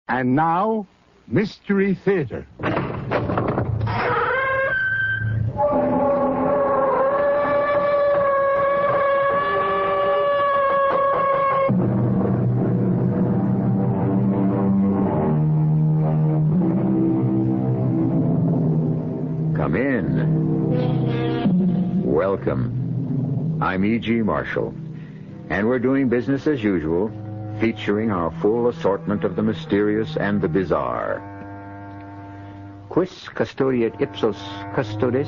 And now, Mystery Theater. Come in. Welcome. I'm E.G. Marshall, and we're doing business as usual, featuring our full assortment of the mysterious and the bizarre. Quis custodiet ipsos custodes?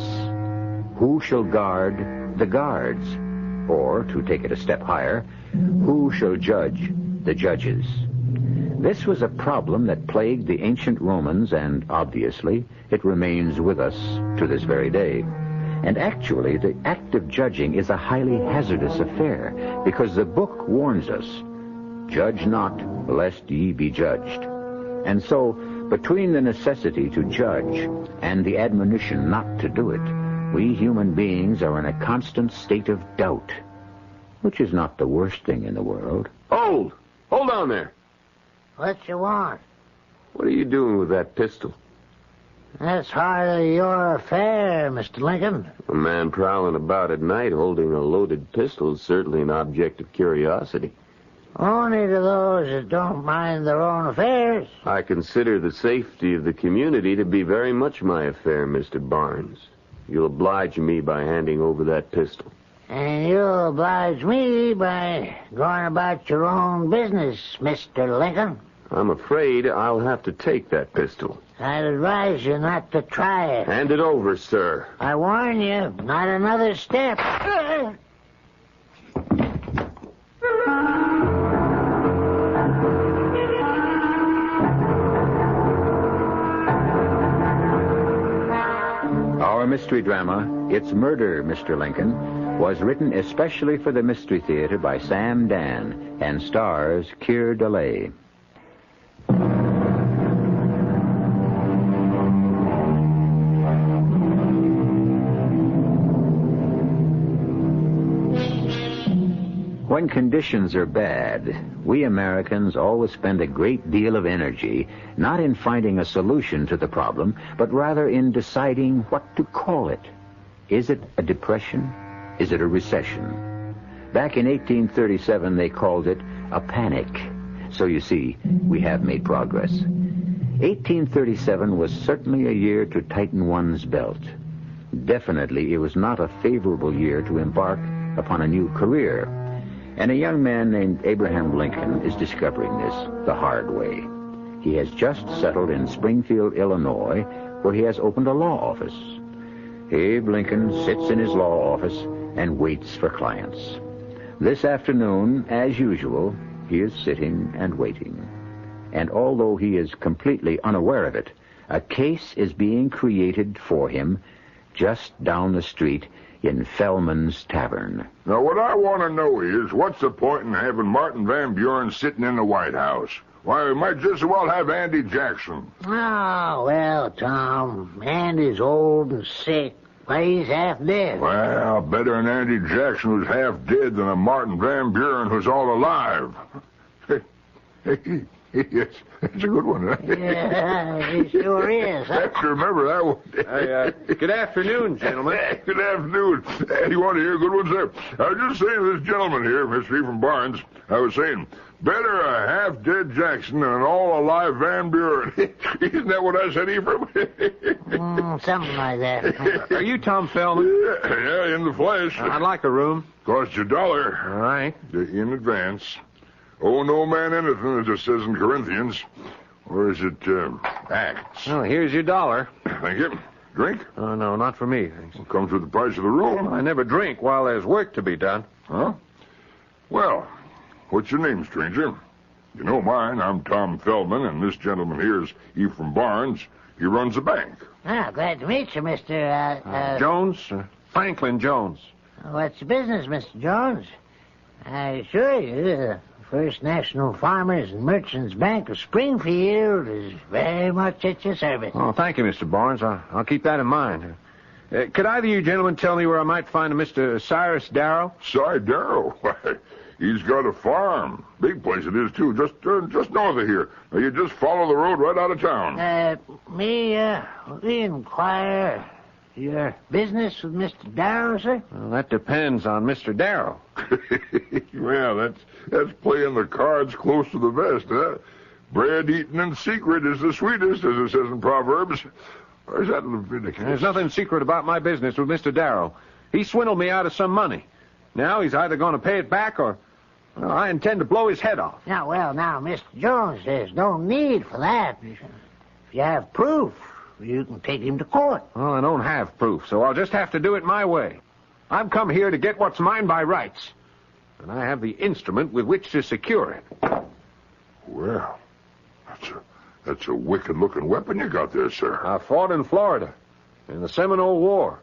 Who shall guard the guards? Or, to take it a step higher, who shall judge the judges? This was a problem that plagued the ancient Romans, and obviously it remains with us to this very day. And actually, the act of judging is a highly hazardous affair, because the book warns us, judge not, lest ye be judged. And so, between the necessity to judge and the admonition not to do it, we human beings are in a constant state of doubt, which is not the worst thing in the world. Hold! Hold on there. What you want? What are you doing with that pistol? That's hardly your affair, Mr. Lincoln. A man prowling about at night holding a loaded pistol is certainly an object of curiosity. Only to those that don't mind their own affairs. I consider the safety of the community to be very much my affair, Mr. Barnes. You'll oblige me by handing over that pistol. And you'll oblige me by going about your own business, Mr. Lincoln. I'm afraid I'll have to take that pistol. I'd advise you not to try it. Hand it over, sir. I warn you, not another step. Our mystery drama, It's Murder, Mr. Lincoln, was written especially for the Mystery Theater by Sam Dann and stars Keir Dullea. When conditions are bad, we Americans always spend a great deal of energy not in finding a solution to the problem, but rather in deciding what to call it. Is it a depression? Is it a recession? Back in 1837, they called it a panic. So you see, we have made progress. 1837 was certainly a year to tighten one's belt. Definitely, it was not a favorable year to embark upon a new career. And a young man named Abraham Lincoln is discovering this the hard way. He has just settled in Springfield, Illinois, where he has opened a law office. Abe Lincoln sits in his law office and waits for clients. This afternoon, as usual, he is sitting and waiting. And although he is completely unaware of it, a case is being created for him just down the street in Fellman's Tavern. Now, what I want to know is, what's the point in having Martin Van Buren sitting in the White House? Why, we might just as well have Andy Jackson. Oh, well, Tom, Andy's old and sick. Why, he's half dead. Well, better an Andy Jackson who's half dead than a Martin Van Buren who's all alive. Yes, that's a good one, right? Yeah, it sure is. I have to remember that one. Good afternoon, gentlemen. Good afternoon. You want to hear good ones there? I was just saying to this gentleman here, Mr. Ephraim Barnes, I was saying, better a half-dead Jackson than an all-alive Van Buren. Isn't that what I said, Ephraim? Something like that. Are you Tom Feldman? Yeah, in the flesh. I'd like a room. Costs you $1. All right. In advance. Owe no man anything, as it says in Corinthians. Or is it, Acts? Well, here's your $1. Thank you. Drink? Oh, no, not for me, thanks. Well, comes with the price of the room. I never drink while there's work to be done. Huh? Well, what's your name, stranger? You know mine. I'm Tom Feldman, and this gentleman here is Ephraim Barnes. He runs a bank. Ah, glad to meet you, Mr. Jones? Franklin Jones. What's the business, Mr. Jones? I assure you, the First National Farmers and Merchants Bank of Springfield is very much at your service. Oh, thank you, Mr. Barnes. I'll keep that in mind. Could either of you gentlemen tell me where I might find a Mr. Cyrus Darrow? Cy Darrow? He's got a farm. Big place it is, too, just north of here. Now, you just follow the road right out of town. We inquire your business with Mr. Darrow, sir? Well, that depends on Mr. Darrow. Well, that's playing the cards close to the vest, huh? Bread eaten in secret is the sweetest, as it says in Proverbs. Or is that Leviticus? There's nothing secret about my business with Mr. Darrow. He swindled me out of some money. Now he's either going to pay it back or I intend to blow his head off. Now, Mr. Jones, there's no need for that. If you have proof, you can take him to court. Well, I don't have proof, so I'll just have to do it my way. I've come here to get what's mine by rights, and I have the instrument with which to secure it. Well, that's a wicked-looking weapon you got there, sir. I fought in Florida in the Seminole War.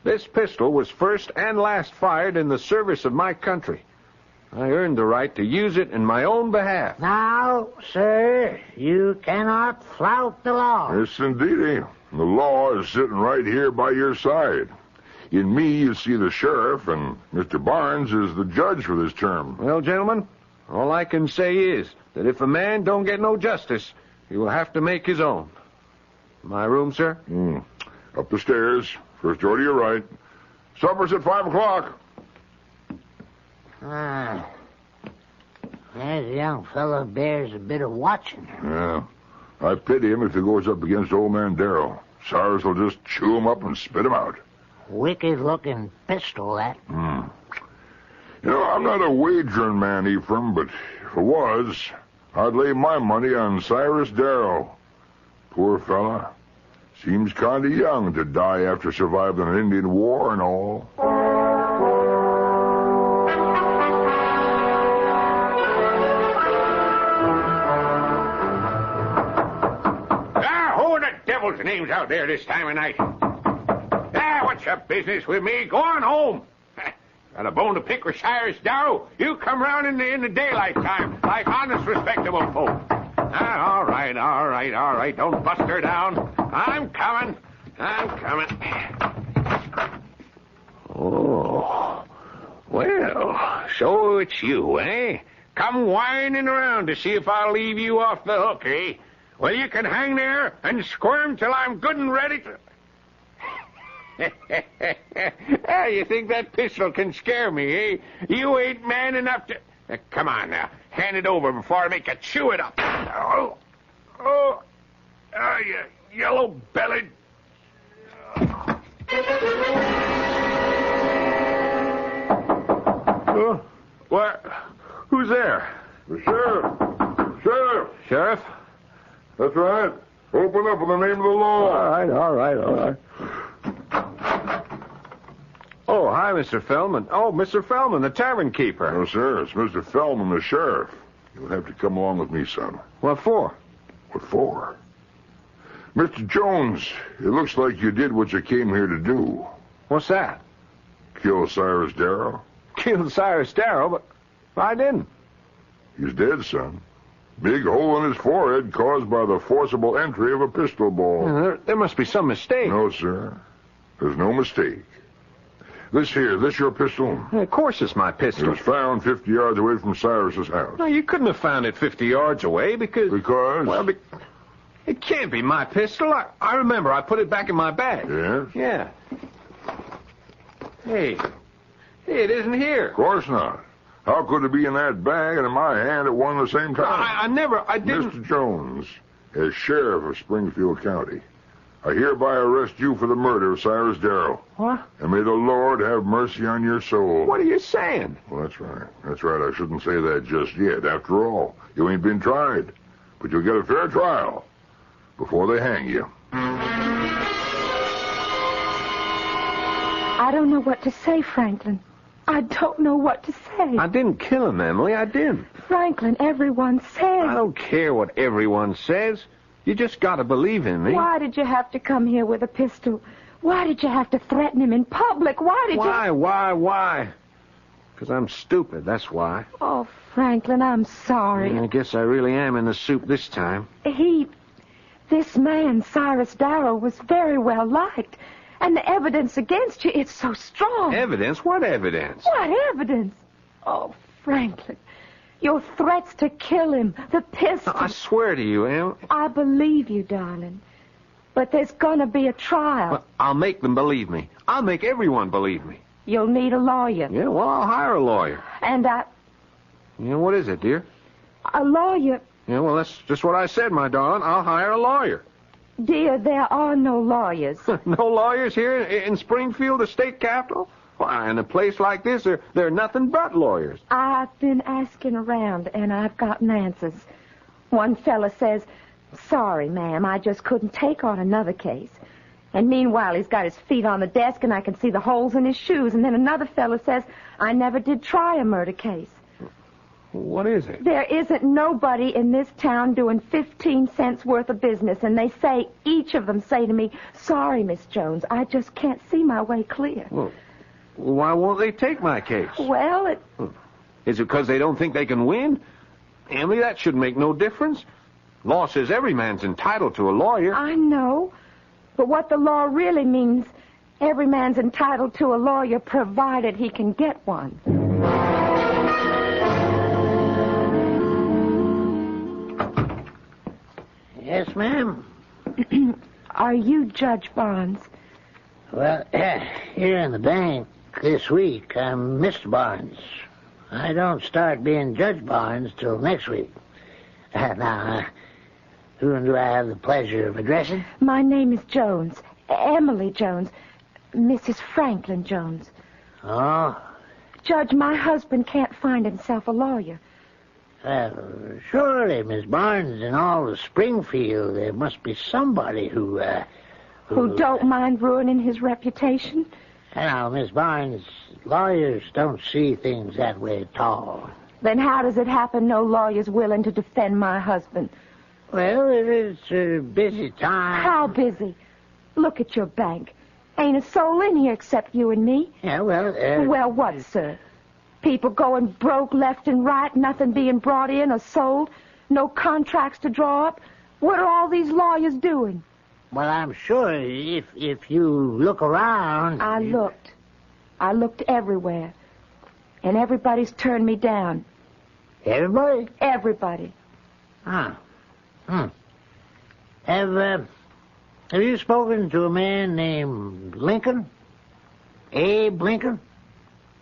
This pistol was first and last fired in the service of my country. I earned the right to use it in my own behalf. Now, sir, you cannot flout the law. Yes, indeedy. The law is sitting right here by your side. In me, you see the sheriff, and Mr. Barnes is the judge for this term. Well, gentlemen, all I can say is that if a man don't get no justice, he will have to make his own. My room, sir? Up the stairs. First door to your right. Supper's at 5 o'clock. That young fellow bears a bit of watching. Yeah. I pity him if he goes up against old man Darrow. Cyrus will just chew him up and spit him out. Wicked-looking pistol, that. You know, I'm not a wagering man, Ephraim, but if I was, I'd lay my money on Cyrus Darrow. Poor fella. Seems kind of young to die after surviving an Indian war and all. Who the devil's name's out there this time of night? What's your business with me? Go on home. Got a bone to pick with Cyrus Darrow? You come round in the daylight time, like honest, respectable folk. All right. Don't bust her down. I'm coming. Oh, well, so it's you, eh? Come whining around to see if I'll leave you off the hook, eh? Well, you can hang there and squirm till I'm good and ready to... You think that pistol can scare me, eh? You ain't man enough to... Come on now. Hand it over before I make you chew it up. You yellow-bellied... What? Who's there? The sheriff. Sheriff? That's right. Open up in the name of the law. All right. Oh, hi, Mr. Feldman. Oh, Mr. Feldman, the tavern keeper. No, sir. It's Mr. Feldman, the sheriff. You'll have to come along with me, son. What for? What for? Mr. Jones, it looks like you did what you came here to do. What's that? Kill Cyrus Darrow. Killed Cyrus Darrow, but I didn't. He's dead, son. Big hole in his forehead caused by the forcible entry of a pistol ball. There must be some mistake. No, sir. There's no mistake. This your pistol? Of course it's my It pistol. was found 50 yards away from Cyrus's house. No, you couldn't have found it 50 yards away because... Because? Well, it can't be my pistol. I remember I put it back in my bag. Yes? Yeah. Hey, it isn't here. Of course not. How could it be in that bag and in my hand at one and the same time? I didn't... Mr. Jones, as sheriff of Springfield County, I hereby arrest you for the murder of Cyrus Darrow. What? And may the Lord have mercy on your soul. What are you saying? Well, that's right. I shouldn't say that just yet. After all, you ain't been tried. But you'll get a fair trial before they hang you. I don't know what to say, Franklin. I don't know what to say. I didn't kill him, Emily. I didn't. Franklin, everyone says... I don't care what everyone says. You just got to believe in me. Why did you have to come here with a pistol? Why did you have to threaten him in public? Why? Because I'm stupid, that's why. Oh, Franklin, I'm sorry. I guess I really am in the soup this time. This man, Cyrus Darrow, was very well liked. And the evidence against you, it's so strong. Evidence? What evidence? What evidence? Oh, Franklin, your threats to kill him, the pistol. I swear to you, Em. I believe you, darling. But there's gonna be a trial. Well, I'll make them believe me. I'll make everyone believe me. You'll need a lawyer. Yeah, well, I'll hire a lawyer. And What is it, dear? a lawyer... Yeah, well, that's just what I said, my darling. I'll hire a lawyer. Dear, there are no lawyers. No lawyers here in Springfield, the state capital? Why, in a place like this, there are nothing but lawyers. I've been asking around, and I've gotten answers. One fella says, sorry, ma'am, I just couldn't take on another case. And meanwhile, he's got his feet on the desk, and I can see the holes in his shoes. And then another fella says, I never did try a murder case. What is it? There isn't nobody in this town doing 15 cents worth of business, and they say, each of them say to me, sorry, Miss Jones, I just can't see my way clear. Well, why won't they take my case? Well, Is it because they don't think they can win? Emily, that should make no difference. Law says every man's entitled to a lawyer. I know. But what the law really means, every man's entitled to a lawyer provided he can get one. Yes, ma'am? Are you Judge Barnes? Well, here in the bank this week, I'm Mr. Barnes. I don't start being Judge Barnes till next week. Now, who do I have the pleasure of addressing? My name is Jones. Emily Jones. Mrs. Franklin Jones. Oh? Judge, my husband can't find himself a lawyer. Surely, Miss Barnes, in all of Springfield, there must be somebody who don't mind ruining his reputation? Now, Miss Barnes, lawyers don't see things that way at all. Then how does it happen no lawyer's willing to defend my husband? Well, it's a busy time. How busy? Look at your bank. Ain't a soul in here except you and me. Yeah, well... Well, what, sir? People going broke left and right, nothing being brought in or sold, no contracts to draw up. What are all these lawyers doing? Well, I'm sure if you look around... I looked everywhere. And everybody's turned me down. Everybody? Everybody. Ah. Have you spoken to a man named Lincoln? Abe Lincoln?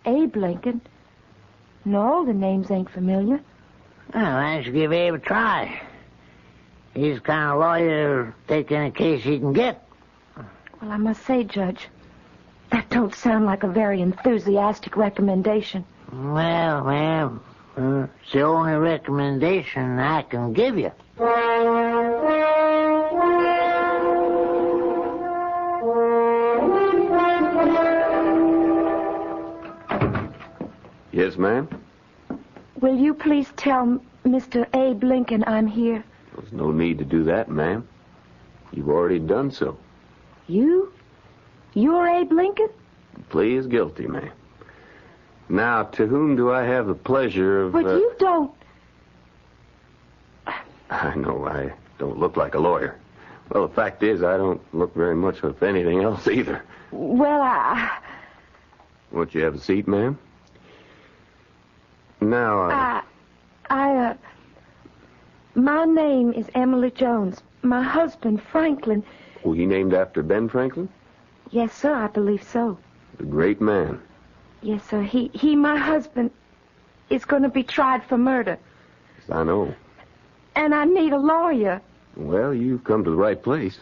Abe Lincoln? No, the names ain't familiar. Well, why don't you give Abe a try? He's the kind of lawyer who'll take any case he can get. Well, I must say, Judge, that don't sound like a very enthusiastic recommendation. Well, ma'am, it's the only recommendation I can give you. Yes, ma'am? Will you please tell Mr. Abe Lincoln I'm here? There's no need to do that, ma'am. You've already done so. You? You're Abe Lincoln? The plea is guilty, ma'am. Now, to whom do I have the pleasure of... But you don't... I know I don't look like a lawyer. Well, the fact is, I don't look very much of anything else either. Well, Won't you have a seat, ma'am? Now, my name is Emily Jones. My husband, Franklin... Was he named after Ben Franklin? Yes, sir, I believe so. The great man. Yes, sir. He, my husband, is going to be tried for murder. Yes, I know. And I need a lawyer. Well, you've come to the right place.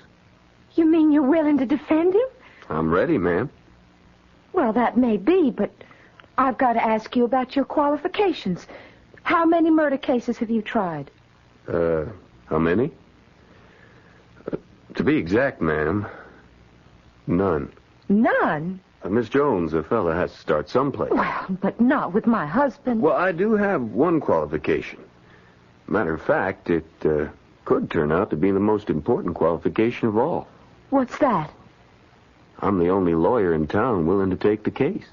You mean you're willing to defend him? I'm ready, ma'am. Well, that may be, but I've got to ask you about your qualifications. How many murder cases have you tried? How many? To be exact, ma'am, none. None? Miss Jones, a fella has to start someplace. Well, but not with my husband. Well, I do have one qualification. Matter of fact, it could turn out to be the most important qualification of all. What's that? I'm the only lawyer in town willing to take the case.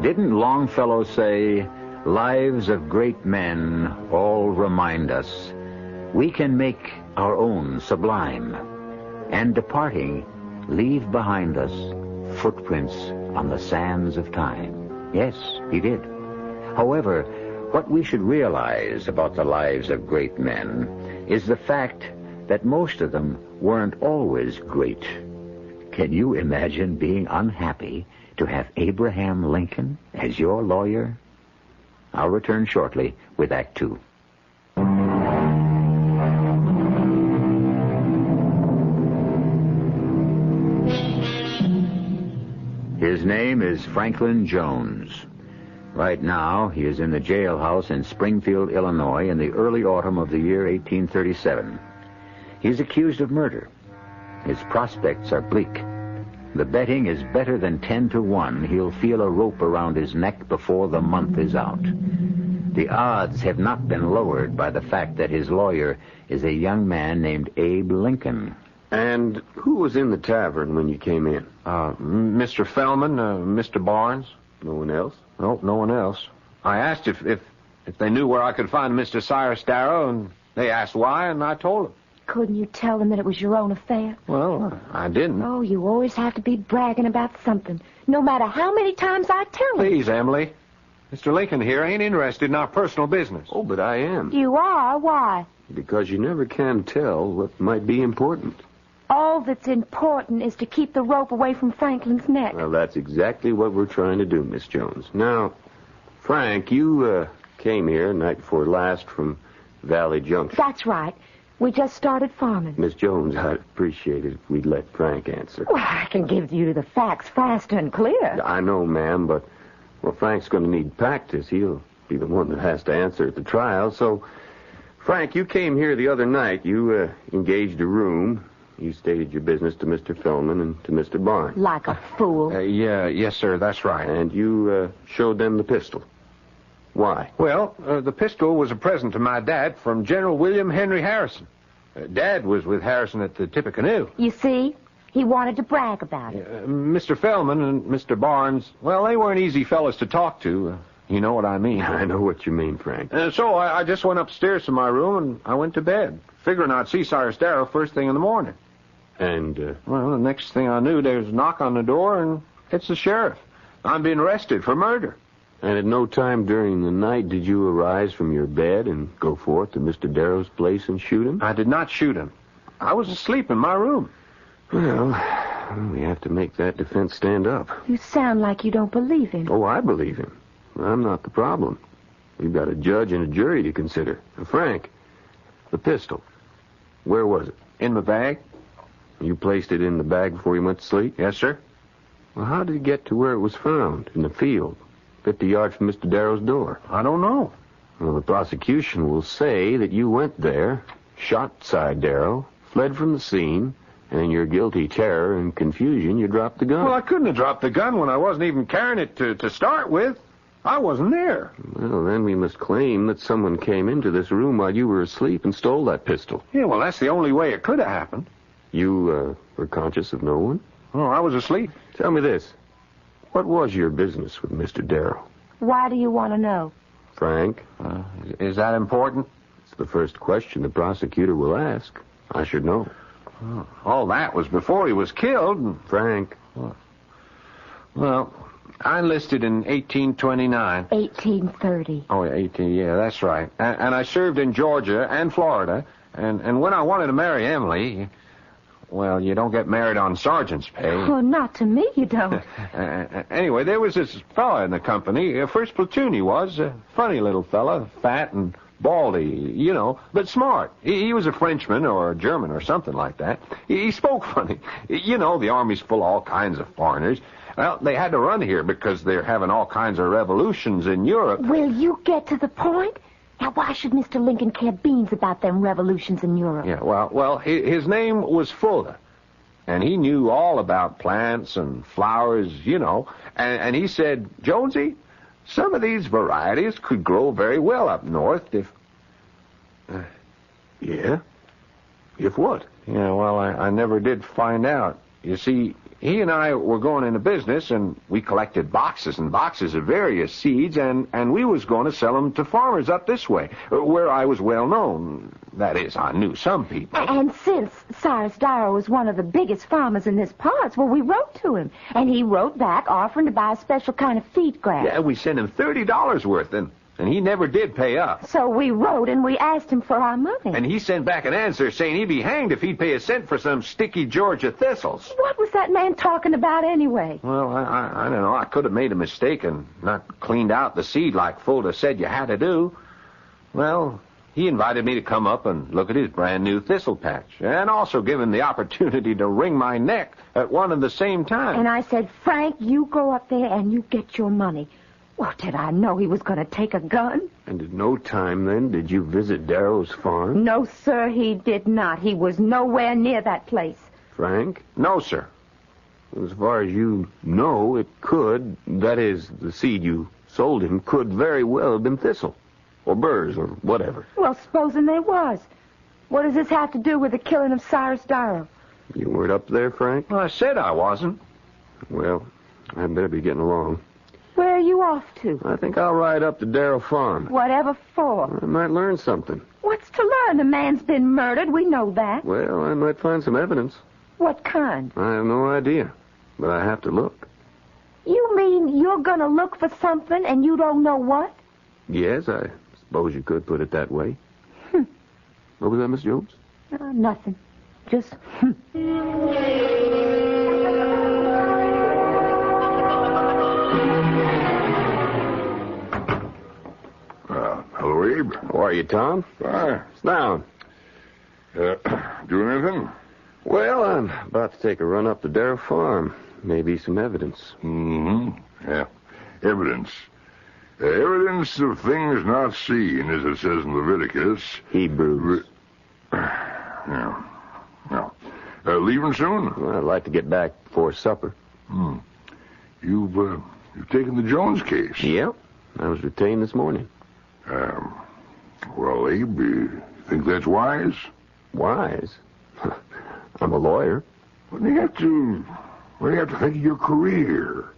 Didn't Longfellow say, lives of great men all remind us we can make our own sublime, and departing, leave behind us footprints on the sands of time. Yes, he did. However, what we should realize about the lives of great men is the fact that most of them weren't always great. Can you imagine being unhappy to have Abraham Lincoln as your lawyer? I'll return shortly with Act Two. His name is Franklin Jones. Right now, he is in the jailhouse in Springfield, Illinois, in the early autumn of the year 1837. He's accused of murder. His prospects are bleak. The betting is better than 10-1. He'll feel a rope around his neck before the month is out. The odds have not been lowered by the fact that his lawyer is a young man named Abe Lincoln. And who was in the tavern when you came in? Mr. Fellman, Mr. Barnes. No one else? No, no one else. I asked if they knew where I could find Mr. Cyrus Darrow, and they asked why, and I told them. Couldn't you tell them that it was your own affair? Well, I didn't. Oh, you always have to be bragging about something, no matter how many times I tell them. Please, Emily. Mr. Lincoln here ain't interested in our personal business. Oh, but I am. You are? Why? Because you never can tell what might be important. All that's important is to keep the rope away from Franklin's neck. Well, that's exactly what we're trying to do, Miss Jones. Now, Frank, you came here night before last from Valley Junction. That's right. We just started farming. Miss Jones, I'd appreciate it if we'd let Frank answer. Well, I can give you the facts fast and clear. I know, ma'am, but, well, Frank's going to need practice. He'll be the one that has to answer at the trial. So, Frank, you came here the other night. You engaged a room. You stated your business to Mr. Fellman and to Mr. Barnes. Like a fool. Yes, sir, that's right. And you showed them the pistol. Why? Well, the pistol was a present to my dad from General William Henry Harrison. Dad was with Harrison at the Tippecanoe. You see? He wanted to brag about it. Mr. Fellman and Mr. Barnes, well, they weren't easy fellas to talk to. You know what I mean. I know what you mean, Frank. So I just went upstairs to my room and I went to bed, figuring I'd see Cyrus Darrow first thing in the morning. And, well, the next thing I knew, there was a knock on the door, and it's the sheriff. I'm being arrested for murder. And at no time during the night did you arise from your bed and go forth to Mr. Darrow's place and shoot him? I did not shoot him. I was asleep in my room. Well, we have to make that defense stand up. You sound like you don't believe him. Oh, I believe him. I'm not the problem. We've got a judge and a jury to consider. Frank, the pistol, where was it? In my bag. You placed it in the bag before you went to sleep? Yes, sir. Well, how did it get to where it was found, in the field, 50 yards from Mr. Darrow's door? I don't know. Well, the prosecution will say that you went there, shot Cy Darrow, fled from the scene, and in your guilty terror and confusion, you dropped the gun. Well, I couldn't have dropped the gun when I wasn't even carrying it to start with. I wasn't there. Well, then we must claim that someone came into this room while you were asleep and stole that pistol. Yeah, well, that's the only way it could have happened. You were conscious of no one? Oh, I was asleep. Tell me this. What was your business with Mr. Darrow? Why do you want to know? Frank? Is that important? It's the first question the prosecutor will ask. I should know. Oh, all that was before he was killed. Frank? Well, I enlisted in 1829. 1830. Oh, yeah, that's right. And I served in Georgia and Florida. And when I wanted to marry Emily, well, you don't get married on sergeant's pay. Oh, not to me, you don't. Anyway, there was this fella in the company, first platoon he was, a funny little fella, fat and baldy, you know, but smart. He was a Frenchman or a German or something like that. He spoke funny. You know, the Army's full of all kinds of foreigners. Well, they had to run here because they're having all kinds of revolutions in Europe. Will you get to the point? Now, why should Mr. Lincoln care beans about them revolutions in Europe? Yeah, well, his name was Fuller, and he knew all about plants and flowers, you know, and he said, Jonesy, some of these varieties could grow very well up north if... Yeah? If what? Yeah, well, I never did find out. You see, He and I were going into business, and we collected boxes and boxes of various seeds, and we was going to sell them to farmers up this way, where I was well known. That is, I knew some people. And since Cyrus Darrow was one of the biggest farmers in this parts, well, we wrote to him. And he wrote back offering to buy a special kind of feed grass. Yeah, we sent him $30 worth, and he never did pay up. So we wrote and we asked him for our money. And he sent back an answer saying he'd be hanged if he'd pay a cent for some sticky Georgia thistles. What was that man talking about anyway? Well, I don't know. I could have made a mistake and not cleaned out the seed like Fulda said you had to do. Well, he invited me to come up and look at his brand new thistle patch, and also give him the opportunity to wring my neck at one and the same time. And I said, Frank, you go up there and you get your money. Well, did I know he was going to take a gun? And at no time, then, did you visit Darrow's farm? No, sir, he did not. He was nowhere near that place. Frank? No, sir. As far as you know, it could, that is, the seed you sold him, could very well have been thistle, or burrs, or whatever. Well, supposing there was. What does this have to do with the killing of Cyrus Darrow? You weren't up there, Frank? Well, I said I wasn't. Well, I better be getting along. Where are you off to? I think I'll ride up to Darrow Farm. Whatever for? I might learn something. What's to learn? The man's been murdered. We know that. Well, I might find some evidence. What kind? I have no idea, but I have to look. You mean you're going to look for something and you don't know what? Yes, I suppose you could put it that way. What was that, Miss Jones? Nothing. Just, Hello, Abe. How are you, Tom? Hi. Sit down. Doing anything? Well, I'm about to take a run up to Darrow Farm. Maybe some evidence. Mm-hmm. Yeah. Evidence. Evidence of things not seen, as it says in Leviticus. Hebrews. Yeah. Yeah. Leaving soon? Well, I'd like to get back before supper. You've taken the Jones case. Yep. I was retained this morning. Well, Abe, you think that's wise? Wise? I'm a lawyer. What do you have to think of your career?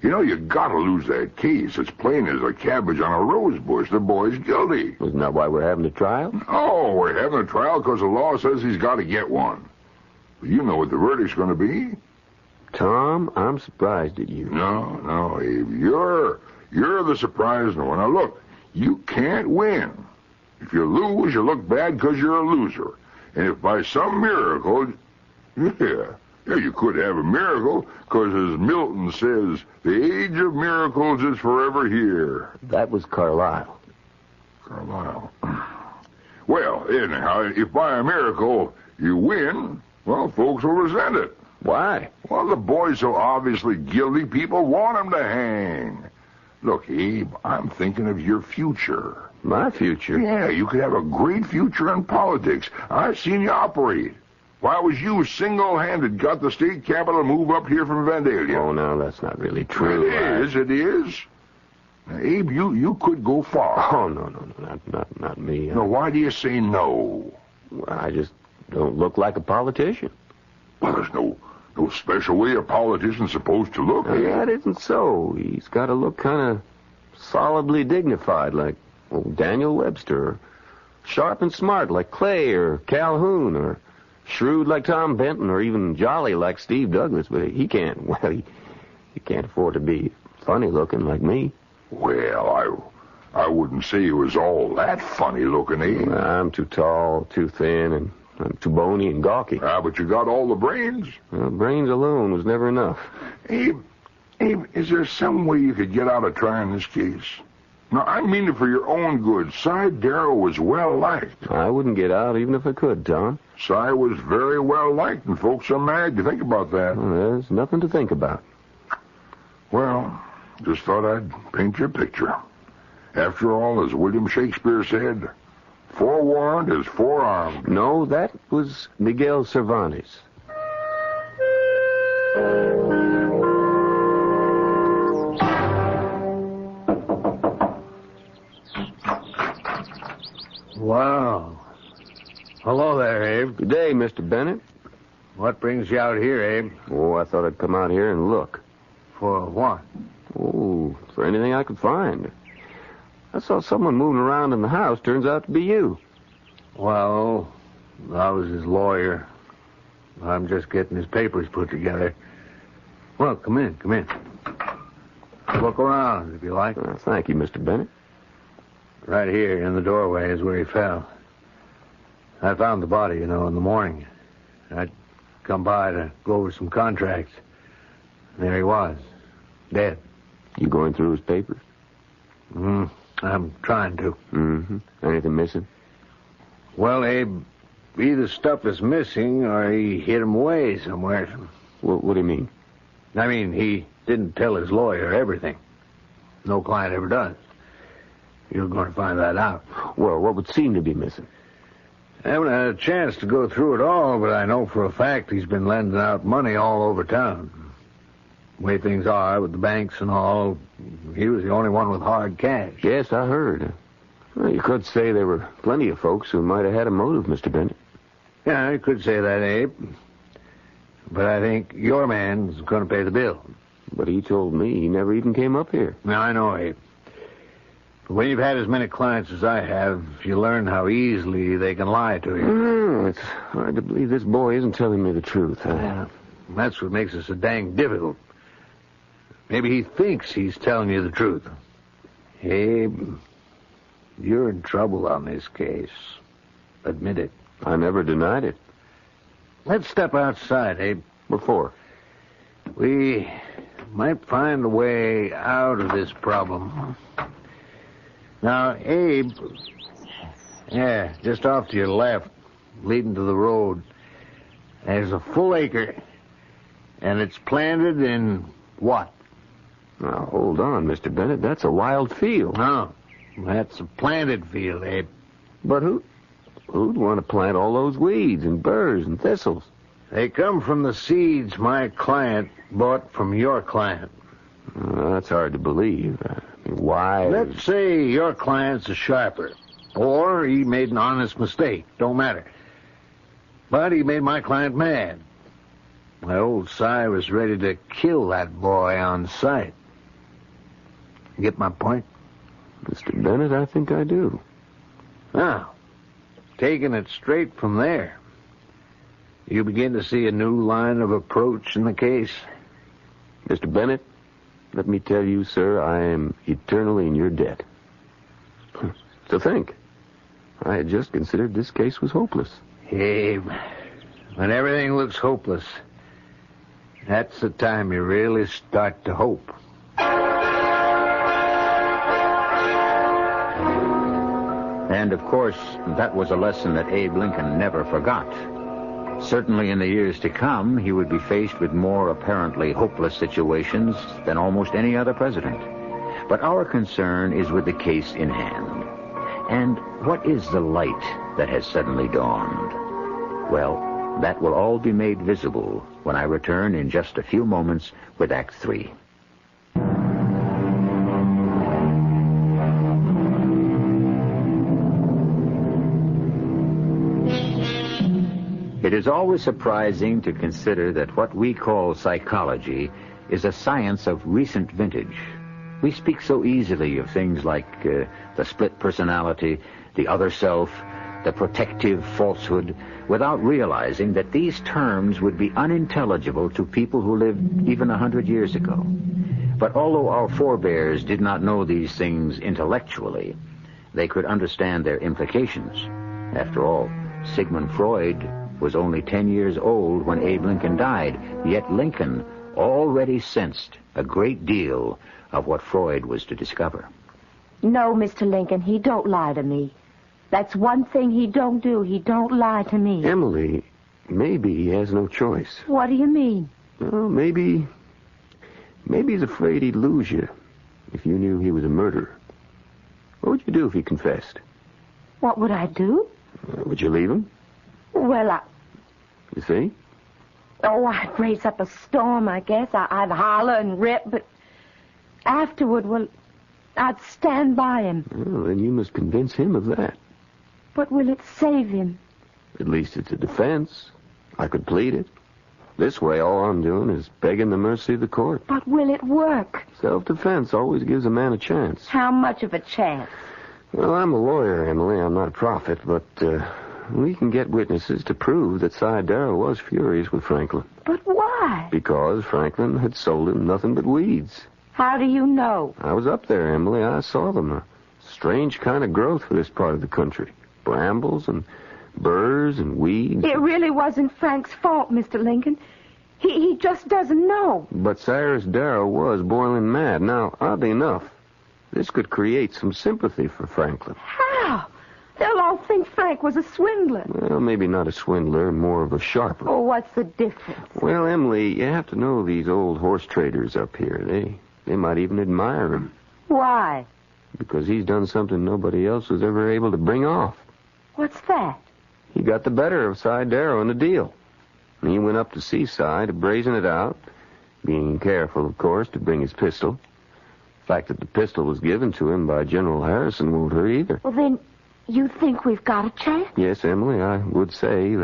You know, you gotta lose that case. It's plain as a cabbage on a rose bush. The boy's guilty. Isn't that why we're having a trial? Oh, we're having a trial because the law says he's got to get one. But you know what the verdict's going to be. Tom, I'm surprised at you. No, Abe. You're the surprised one. Now, look, you can't win. If you lose, you look bad because you're a loser. And if by some miracle, you could have a miracle, because as Milton says, the age of miracles is forever here. That was Carlyle. Carlyle. Well, anyhow, if by a miracle you win, well, folks will resent it. Why? Well, the boy's so obviously guilty, people want him to hang. Look, Abe, I'm thinking of your future. My future? Yeah, you could have a great future in politics. I've seen you operate. Why was you single-handed got the state capital to move up here from Vandalia? Oh, no, that's not really true. It is. Now, Abe, you could go far. Oh, no, not me. No, why do you say no? I just don't look like a politician. Well, there's no special way a politician's supposed to look. That isn't so. He's got to look kind of solidly dignified, like Daniel Webster, or sharp and smart like Clay or Calhoun, or shrewd like Tom Benton, or even jolly like Steve Douglas. But he can't afford to be funny looking like me. Well, I wouldn't say he was all that funny looking, eh? I'm too tall, too thin, and I'm too bony and gawky. But you got all the brains. Well, brains alone was never enough. Abe, is there some way you could get out of trying this case? No, I mean it for your own good. Cy Darrow was well-liked. I wouldn't get out even if I could, Tom. Cy was very well-liked, and folks are mad. You think about that. Well, there's nothing to think about. Well, just thought I'd paint you a picture. After all, as William Shakespeare said, forewarned is forearmed. No, that was Miguel Cervantes. Wow. Hello there, Abe. Good day, Mr. Bennett. What brings you out here, Abe? Oh, I thought I'd come out here and look. For what? Oh, for anything I could find. I saw someone moving around in the house. Turns out to be you. Well, I was his lawyer. I'm just getting his papers put together. Well, come in. Look around, if you like. Thank you, Mr. Bennett. Right here in the doorway is where he fell. I found the body, in the morning. I'd come by to go over some contracts. There he was, dead. You going through his papers? I'm trying to. Mm-hmm. Anything missing? Well, Abe, either stuff is missing or he hid him away somewhere. What do you mean? I mean, he didn't tell his lawyer everything. No client ever does. You're going to find that out. Well, what would seem to be missing? I haven't had a chance to go through it all, but I know for a fact he's been lending out money all over town. The way things are with the banks and all, he was the only one with hard cash. Yes, I heard. Well, you could say there were plenty of folks who might have had a motive, Mr. Bennett. Yeah, you could say that, Abe. But I think your man's going to pay the bill. But he told me he never even came up here. Now, I know, Abe. But when you've had as many clients as I have, you learn how easily they can lie to you. It's hard to believe this boy isn't telling me the truth. Yeah, that's what makes it so dang difficult. Maybe he thinks he's telling you the truth. Abe, you're in trouble on this case. Admit it. I never denied it. Let's step outside, Abe. What for? We might find a way out of this problem. Now, Abe, just off to your left, leading to the road, there's a full acre, and it's planted in what? Now, hold on, Mr. Bennett. That's a wild field. No, that's a planted field, Abe. But who'd want to plant all those weeds and burrs and thistles? They come from the seeds my client bought from your client. That's hard to believe. Why? Let's say your client's a sharper, or he made an honest mistake. Don't matter. But he made my client mad. My old Si was ready to kill that boy on sight. Get my point? Mr. Bennett, I think I do. Now, taking it straight from there, you begin to see a new line of approach in the case. Mr. Bennett, let me tell you, sir, I am eternally in your debt. So think. I had just considered this case was hopeless. Abe, when everything looks hopeless, that's the time you really start to hope. And, of course, that was a lesson that Abe Lincoln never forgot. Certainly in the years to come, he would be faced with more apparently hopeless situations than almost any other president. But our concern is with the case in hand. And what is the light that has suddenly dawned? Well, that will all be made visible when I return in just a few moments with Act 3. It is always surprising to consider that what we call psychology is a science of recent vintage. We speak so easily of things like the split personality, the other self, the protective falsehood, without realizing that these terms would be unintelligible to people who lived even 100 years ago. But although our forebears did not know these things intellectually, they could understand their implications. After all, Sigmund Freud was only 10 years old when Abe Lincoln died, yet Lincoln already sensed a great deal of what Freud was to discover. No, Mr. Lincoln, he don't lie to me. That's one thing he don't do. He don't lie to me. Emily, maybe he has no choice. What do you mean? Well, maybe he's afraid he'd lose you if you knew he was a murderer. What would you do if he confessed? What would I do? Would you leave him? Well, You see? Oh, I'd raise up a storm, I guess. I'd holler and rip, but afterward, well, I'd stand by him. Well, then you must convince him of that. But will it save him? At least it's a defense. I could plead it. This way, all I'm doing is begging the mercy of the court. But will it work? Self-defense always gives a man a chance. How much of a chance? Well, I'm a lawyer, Emily. I'm not a prophet, but we can get witnesses to prove that Cy Darrow was furious with Franklin. But why? Because Franklin had sold him nothing but weeds. How do you know? I was up there, Emily. I saw them. A strange kind of growth for this part of the country. Brambles and burrs and weeds. It really wasn't Frank's fault, Mr. Lincoln. He just doesn't know. But Cyrus Darrow was boiling mad. Now, oddly enough, this could create some sympathy for Franklin. How? They'll all think Frank was a swindler. Well, maybe not a swindler, more of a sharper. Oh, what's the difference? Well, Emily, you have to know these old horse traders up here. They might even admire him. Why? Because he's done something nobody else was ever able to bring off. What's that? He got the better of Cy Darrow in the deal. And he went up to see Cy to brazen it out, being careful, of course, to bring his pistol. The fact that the pistol was given to him by General Harrison won't hurt either. Well, then, you think we've got a chance? Yes, Emily, I would say,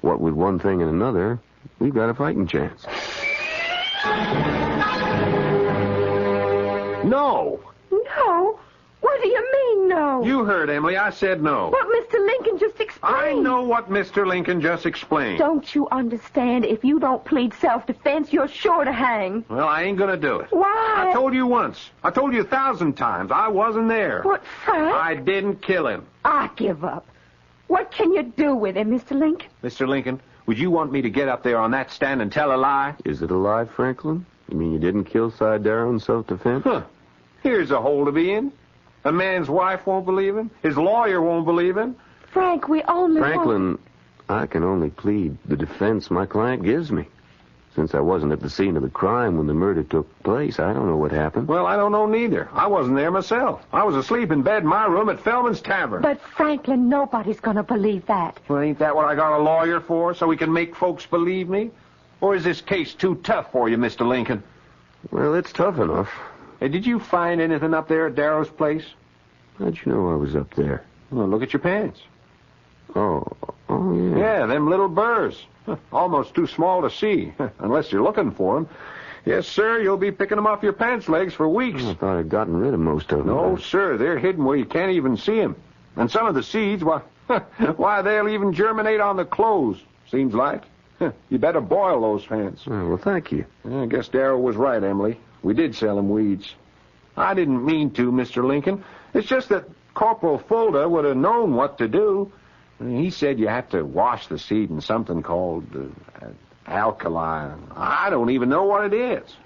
what with one thing and another, we've got a fighting chance. No! No? What do you mean, no? You heard, Emily. I said no. What Mr. Lincoln just explained. I know what Mr. Lincoln just explained. Don't you understand? If you don't plead self-defense, you're sure to hang. Well, I ain't gonna do it. Why? I told you once. I told you 1,000 times. I wasn't there. What, Frank? I didn't kill him. I give up. What can you do with him, Mr. Lincoln? Mr. Lincoln, would you want me to get up there on that stand and tell a lie? Is it a lie, Franklin? You mean you didn't kill Cy Darrow in self-defense? Huh. Here's a hole to be in. A man's wife won't believe him. His lawyer won't believe him. Frank, we only Franklin, I can only plead the defense my client gives me. Since I wasn't at the scene of the crime when the murder took place, I don't know what happened. Well, I don't know neither. I wasn't there myself. I was asleep in bed in my room at Feldman's Tavern. But, Franklin, nobody's going to believe that. Well, ain't that what I got a lawyer for, so we can make folks believe me? Or is this case too tough for you, Mr. Lincoln? Well, it's tough enough. Hey, did you find anything up there at Darrow's place? How'd you know I was up there? Well, look at your pants. Oh, yeah. Yeah, them little burrs. Almost too small to see, unless you're looking for them. Yes, sir, you'll be picking them off your pants legs for weeks. I thought I'd gotten rid of most of them. No, sir, they're hidden where you can't even see them. And some of the seeds, why, they'll even germinate on the clothes, seems like. You better boil those pants. Oh, well, thank you. I guess Darrow was right, Emily. We did sell him weeds. I didn't mean to, Mr. Lincoln. It's just that Corporal Fulda would have known what to do. He said you have to wash the seed in something called alkali. I don't even know what it is.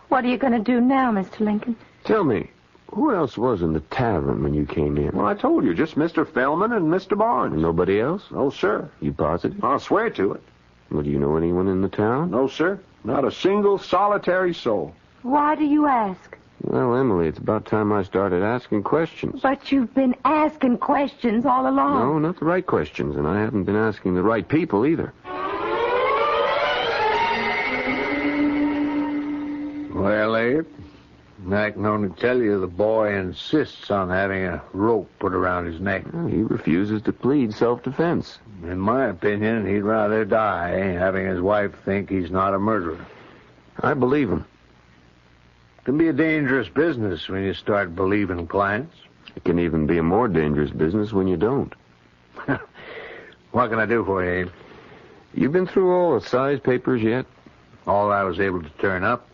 What are you going to do now, Mr. Lincoln? Tell me, who else was in the tavern when you came in? Well, I told you, just Mr. Feldman and Mr. Barnes. Nobody else? No, sir. You positive? I'll swear to it. Well, do you know anyone in the town? No, sir. Not a single solitary soul. Why do you ask? Well, Emily, it's about time I started asking questions. But you've been asking questions all along. No, not the right questions, and I haven't been asking the right people either. Well, Abe, I can only tell you the boy insists on having a rope put around his neck. Well, he refuses to plead self-defense. In my opinion, he'd rather die having his wife think he's not a murderer. I believe him. It can be a dangerous business when you start believing clients. It can even be a more dangerous business when you don't. What can I do for you, Abe? You been through all the size papers yet? All I was able to turn up.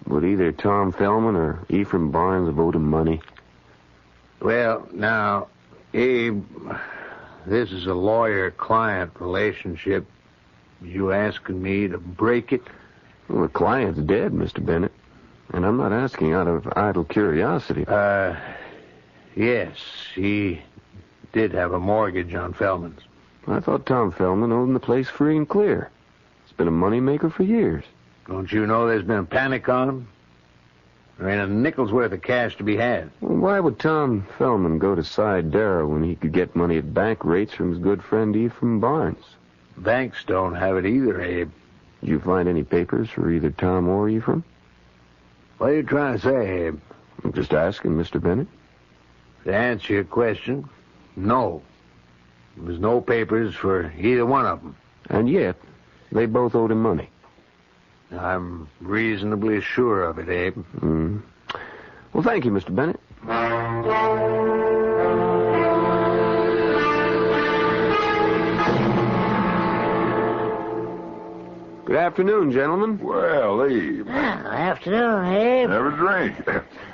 Would either Tom Feldman or Ephraim Barnes have owed him money? Well, now, Abe, this is a lawyer-client relationship. You asking me to break it? Well, the client's dead, Mr. Bennett. And I'm not asking out of idle curiosity. Yes, he did have a mortgage on Feldman's. I thought Tom Feldman owned the place free and clear. It's been a moneymaker for years. Don't you know there's been a panic on him? There ain't a nickel's worth of cash to be had. Well, why would Tom Feldman go to Cy Darrow when he could get money at bank rates from his good friend Ephraim Barnes? Banks don't have it either, Abe. Did you find any papers for either Tom or Ephraim? What are you trying to say, Abe? I'm just asking, Mr. Bennett. To answer your question, no. There's no papers for either one of them. And yet, they both owed him money. I'm reasonably sure of it, Abe. Well, thank you, Mr. Bennett. Good afternoon, gentlemen. Well, Abe, Afternoon, Abe. have a drink.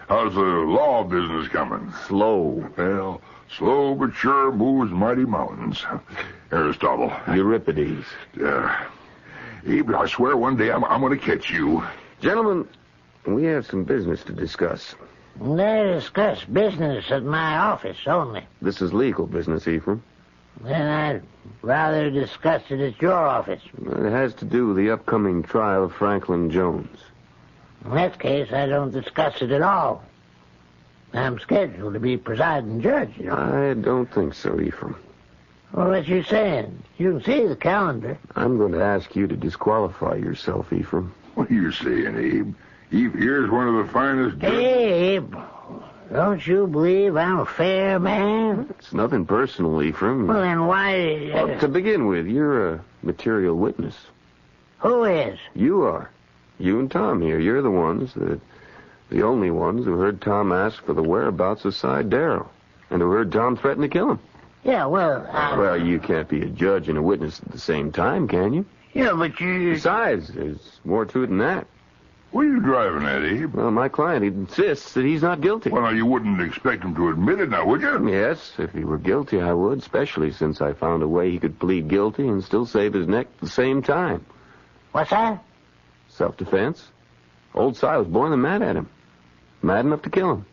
How's the law business coming? Slow. Well, slow but sure moves mighty mountains. Aristotle. Euripides. Abe, I swear one day I'm going to catch you. Gentlemen, we have some business to discuss. They discuss business at my office only. This is legal business, Ephraim. Then I'd rather discuss it at your office. It has to do with the upcoming trial of Franklin Jones. In that case, I don't discuss it at all. I'm scheduled to be presiding judge, you know. I don't think so, Ephraim. Well, what you saying? You can see the calendar. I'm going to ask you to disqualify yourself, Ephraim. What are you saying, Abe? Abe here's one of the finest... Abe, don't you believe I'm a fair man? It's nothing personal, Ephraim. Well, then why... Well, to begin with, you're a material witness. Who is? You are. You and Tom here. You're the only ones who heard Tom ask for the whereabouts of Cy Darrow, and who heard Tom threaten to kill him. Yeah, well... Well, you can't be a judge and a witness at the same time, can you? Yeah, but you... Besides, there's more to it than that. What are you driving at, Abe? Well, my client insists that he's not guilty. Well, now, you wouldn't expect him to admit it now, would you? Yes, if he were guilty, I would, especially since I found a way he could plead guilty and still save his neck at the same time. What's that? Self-defense. Old Cy was boiling mad at him. Mad enough to kill him.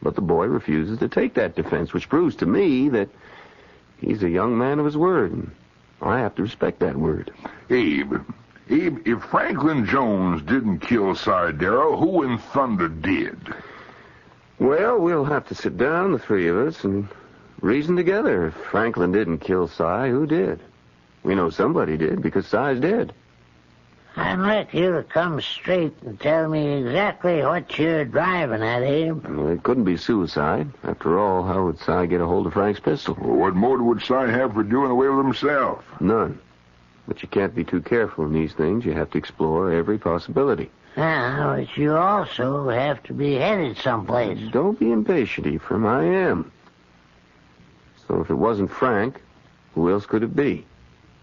But the boy refuses to take that defense, which proves to me that he's a young man of his word, and I have to respect that word. Abe, if Franklin Jones didn't kill Cy Darrow, who in thunder did? Well, we'll have to sit down, the three of us, and reason together. If Franklin didn't kill Cy, who did? We know somebody did, because Cy's dead. I'd like you to come straight and tell me exactly what you're driving at, Abe. Well, it couldn't be suicide. After all, how would Cy get a hold of Frank's pistol? Well, what motive would Cy have for doing away with himself? None. But you can't be too careful in these things. You have to explore every possibility. Now, but you also have to be headed someplace. Don't be impatient, Ephraim. I am. So if it wasn't Frank, who else could it be?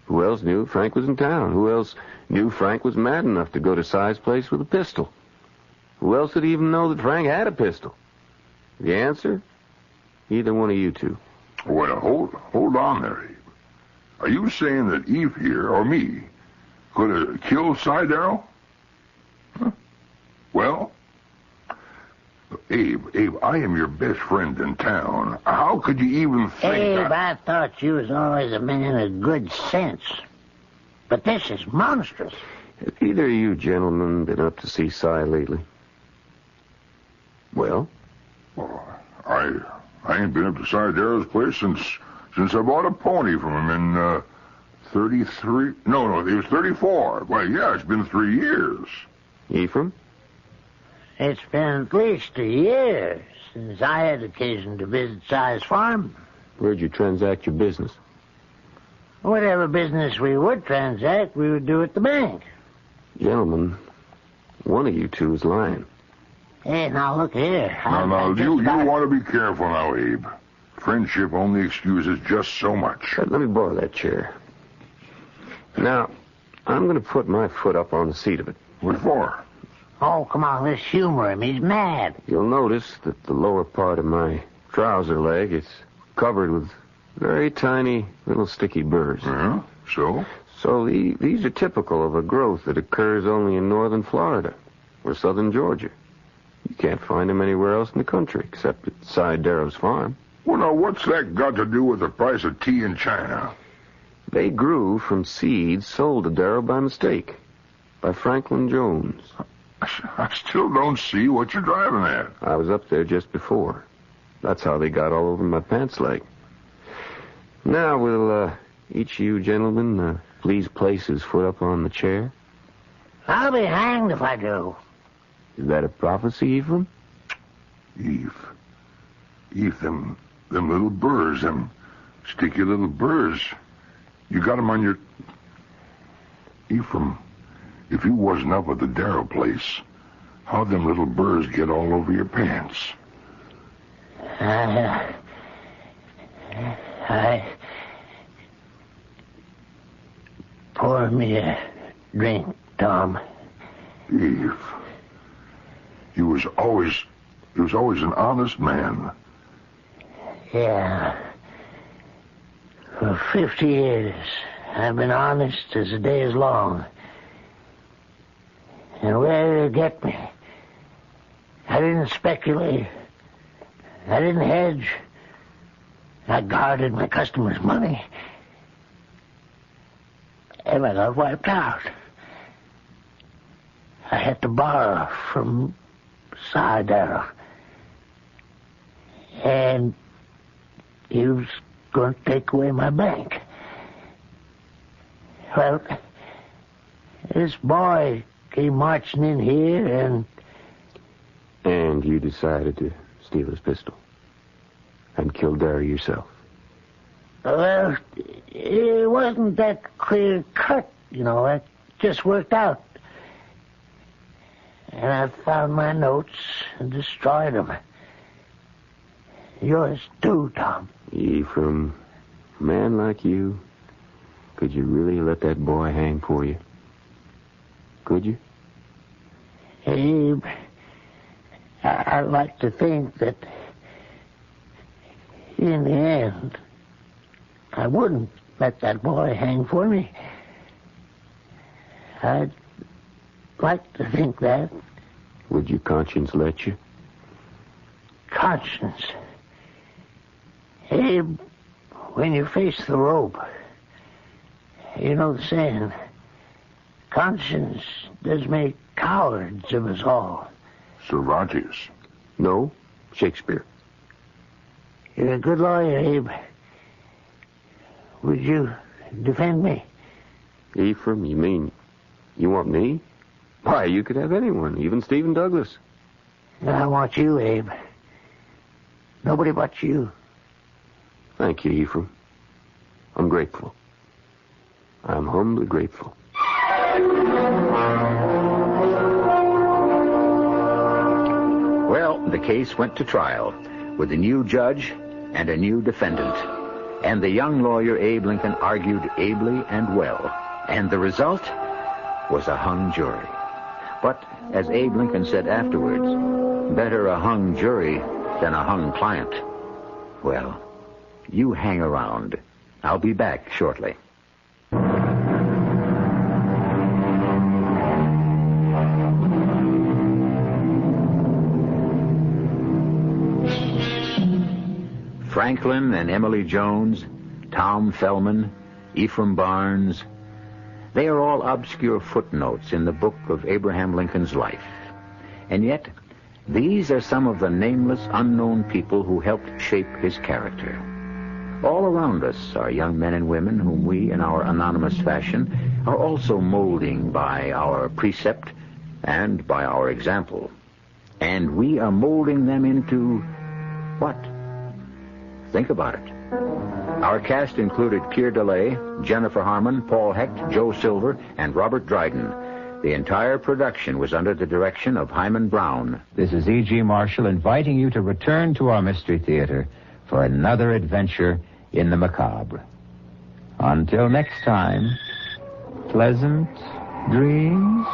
Who else knew Frank was in town? Who else knew Frank was mad enough to go to Cy's place with a pistol? Who else would even know that Frank had a pistol? The answer? Either one of you two. Well, hold on there, Abe. Are you saying that Eve here, or me, could have killed Cy Darrow? Huh? Well, Abe, I am your best friend in town. How could you even think... Abe, I thought you was always a man of good sense. But this is monstrous. Have either of you gentlemen been up to see Cy lately? Well? Well, I ain't been up to Cy Darrow's place since I bought a pony from him in 33... No, it was 34. Well, yeah, it's been 3 years. Ephraim? It's been at least a year since I had occasion to visit Cy's farm. Where'd you transact your business? Whatever business we would transact, we would do at the bank. Gentlemen, one of you two is lying. Hey, now look here. Now, you want to be careful now, Abe. Friendship only excuses just so much. Let me borrow that chair. Now, I'm going to put my foot up on the seat of it. What for? Oh, come on, let's humor him. He's mad. You'll notice that the lower part of my trouser leg is covered with very tiny little sticky burrs. Yeah, so? So these are typical of a growth that occurs only in northern Florida or southern Georgia. You can't find them anywhere else in the country except at Cy Darrow's farm. Well, now, what's that got to do with the price of tea in China? They grew from seeds sold to Darrow by mistake, by Franklin Jones. I still don't see what you're driving at. I was up there just before. That's how they got all over my pants leg. Now, will each of you gentlemen please place his foot up on the chair? I'll be hanged if I do. Is that a prophecy, Ephraim? Eve, them little burrs, them sticky little burrs. You got them on your... Ephraim, if you wasn't up at the Darrow place, how'd them little burrs get all over your pants? Pour me a drink, Tom. Eve, you was always an honest man. Yeah. For 50 years, I've been honest as the day is long. And where did it get me? I didn't speculate. I didn't hedge. I guarded my customers' money. And I got wiped out. I had to borrow from Darrow. And he was going to take away my bank. Well, this boy came marching in here and... And you decided to steal his pistol and kill Darrow yourself. Well, it wasn't that clear cut, It just worked out. And I found my notes and destroyed them. Yours too, Tom. Ephraim, a man like you, could you really let that boy hang for you? Could you? Abe, I'd like to think that in the end, I wouldn't let that boy hang for me. I'd like to think that. Would your conscience let you? Conscience. Abe, when you face the rope, you know the saying, conscience does make cowards of us all. Cervantes. No, Shakespeare. You're a good lawyer, Abe. Would you defend me? Ephraim, you mean you want me? Why, you could have anyone, even Stephen Douglas. I want you, Abe. Nobody but you. Thank you, Ephraim. I'm grateful. I'm humbly grateful. Well, the case went to trial with a new judge and a new defendant. And the young lawyer Abe Lincoln argued ably and well. And the result was a hung jury. But, as Abe Lincoln said afterwards, better a hung jury than a hung client. Well, you hang around. I'll be back shortly. Franklin and Emily Jones, Tom Fellman, Ephraim Barnes, they are all obscure footnotes in the book of Abraham Lincoln's life. And yet, these are some of the nameless, unknown people who helped shape his character. All around us are young men and women whom we, in our anonymous fashion, are also molding by our precept and by our example. And we are molding them into what? Think about it. Our cast included Keir Dullea, Jennifer Harmon, Paul Hecht, Joe Silver, and Robert Dryden. The entire production was under the direction of Himan Brown. This is E.G. Marshall inviting you to return to our Mystery Theater for another adventure in the macabre. Until next time, pleasant dreams.